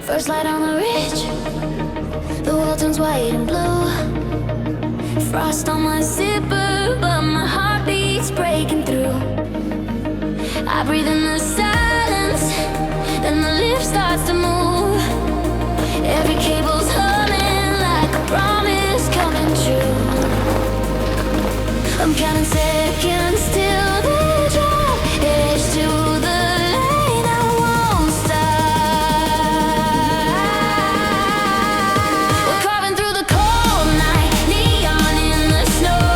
First light on the ridge, the world turns white and blue. Frost on my zipper, but my heart beats breaking through. I breathe in the silence, then the lift starts to move. Every cable's humming like a promise coming true. I'm counting seconds till the drop edge to the lane. I won't stop. We're carving through the cold night, neon in the snow,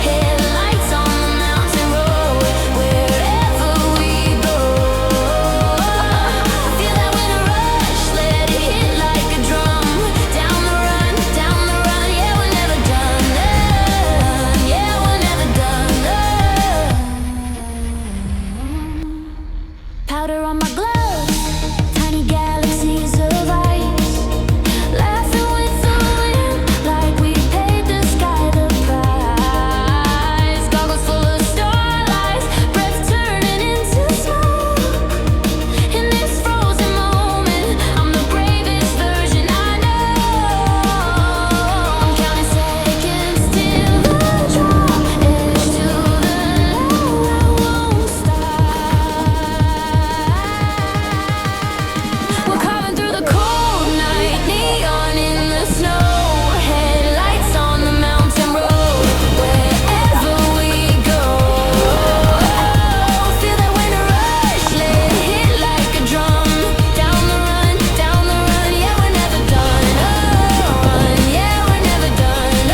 headlights on the mountain road. Wherever we go, feel that winter rush, let it hit like a drum. Down the run, yeah, we're never done. Yeah, we're never done. Powder on my gloves, tiny galaxies of ice, laughing with the wind like we paid the sky the price. Goggles full of starlight, breath turning into smoke. In this frozen moment, I'm the bravest version I know. I'm counting seconds till the drop edge to the low. I won't stop. We're carving through the cold night, neon in the snow, headlights on the mountain road. Wherever we go, feel that winter rush, let it hit like a drum. Down the run, yeah, we're never done. Run, yeah, we're never done.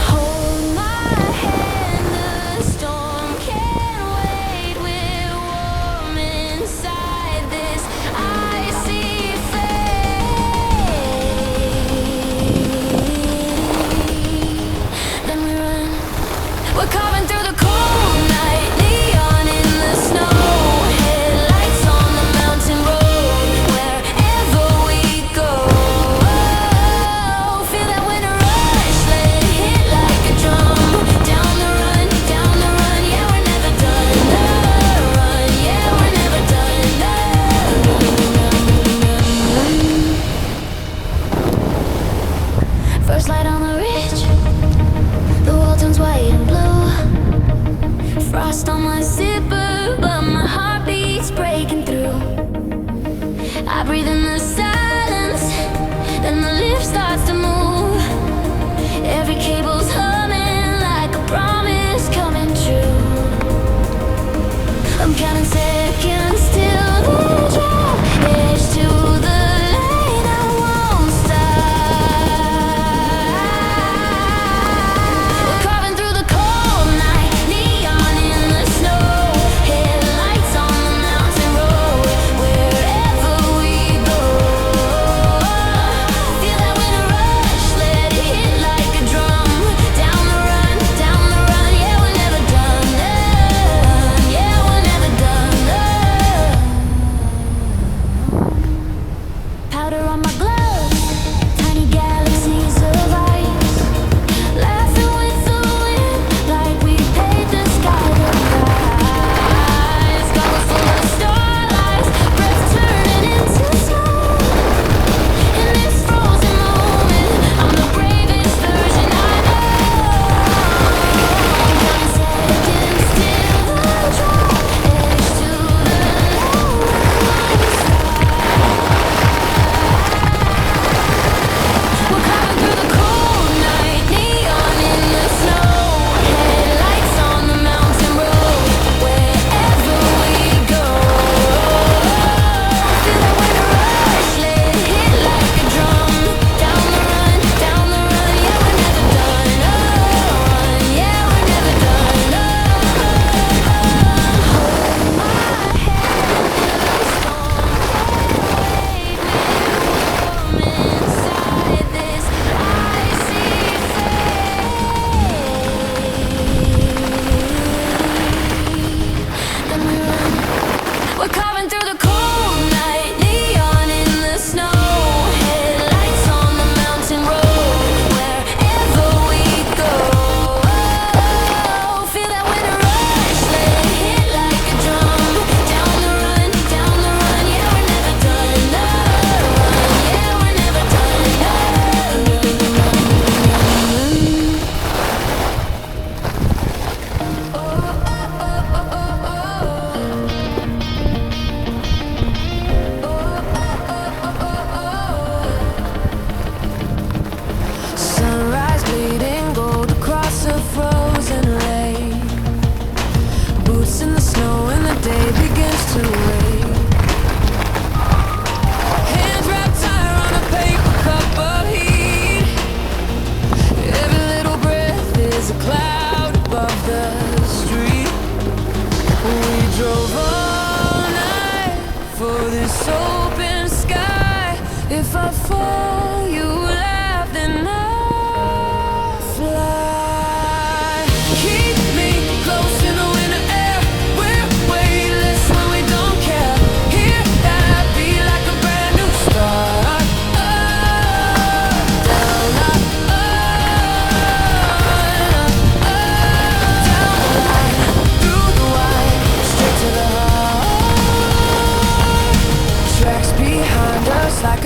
Hold my hand, the storm can't wait. We're warm inside this icy fate. Then we run. We're carving through the cold night, neon in the snow, headlights on the mountain road. Wherever we go, feel that winter rush, let it hit like a drum. Down the run, yeah, we're never done. Run, yeah, we're never done. First light on the ridge, the world turns white and blue. Frost on my zipper, but my heart beats breaking through. I breathe in the silence, then the lift starts to move. Every cable's humming like a promise coming true. I'm counting seconds till the drop edge to the lane. I won't stop. We're carving through the cold night, neon in the snow, headlights on the mountain road. Wherever we go,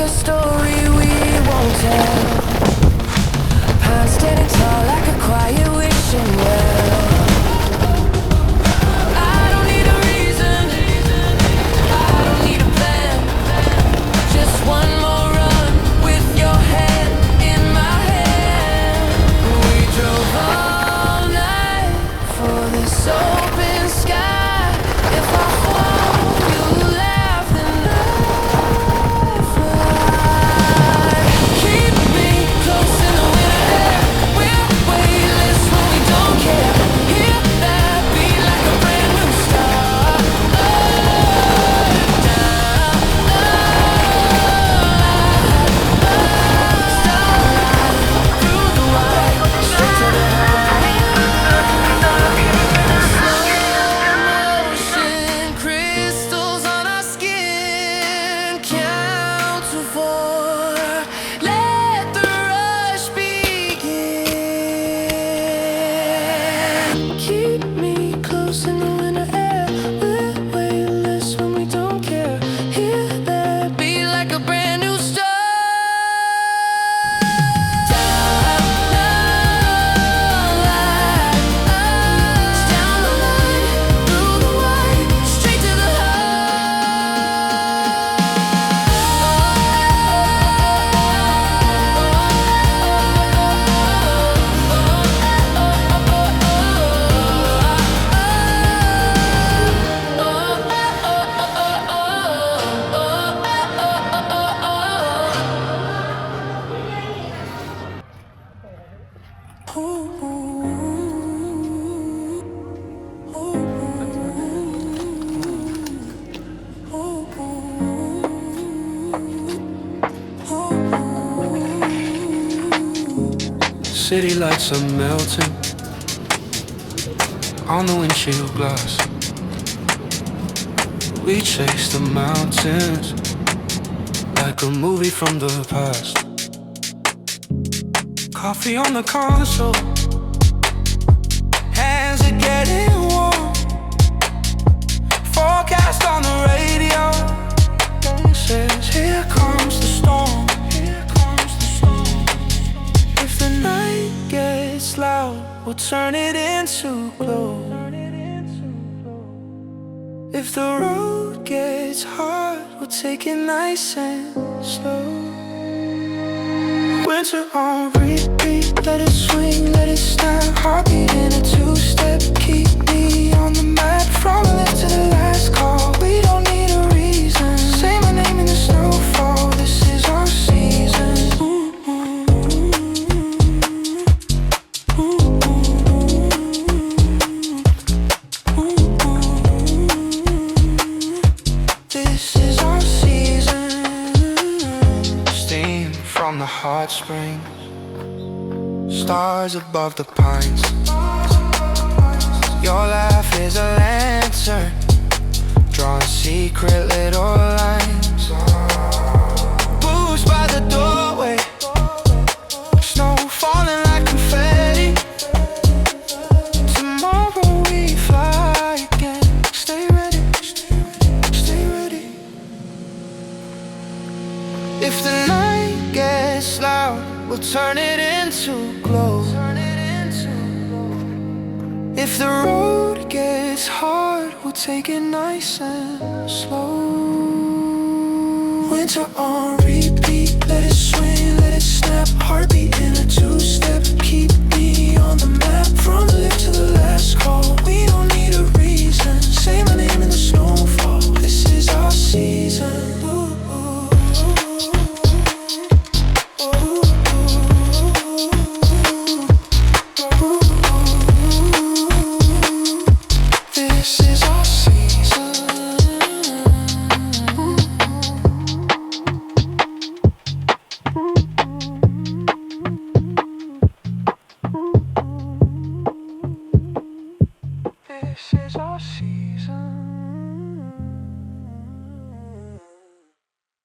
a story we won't tell. Past standing tall like a quiet wishing well. I don't need a reason, I don't need a plan. Just one more run with your hand in my hand. We drove all night for this open sky. If I fall, you laugh and I fly. Keep me close in the winter air. We're weightless when we don't care. Hear that beat like a brand new start. Through the wire, straight to the ocean, crystals on our skin. Count to 4. Let the rush begin. Keep me close in the winter air. We're weightless when we don't care. Hear that beat like a brand new start. Down the line, through the wire, straight to the City lights are melting on the windshield glass. We chase the mountains like a movie from the past. Coffee on the console, hands are getting warm. Forecast on the radio says, here comes the storm. Here comes the storm. If the night gets loud, we'll turn it into glow. If the road gets hard, we'll take it nice and slow. Winter on repeat, let it swing, let it snap. Heartbeat in a two-step, keep me on the map. From the left to the last call, we don't need a reason. Say my name in the snowfall, this is our season. This is our season. Steam from the hot springs, stars above the pines. Your laugh is a lantern, drawing secret little lines. Boost by the doorway, snow falling like confetti. Tomorrow we fly again. Stay ready, stay ready. If the night gets loud, we'll turn it into glow. If the road gets hard, we'll take it nice and slow. Winter on repeat, let it swing, let it snap. Heartbeat in a two-step, keep me on the map. From the lift to the last call, we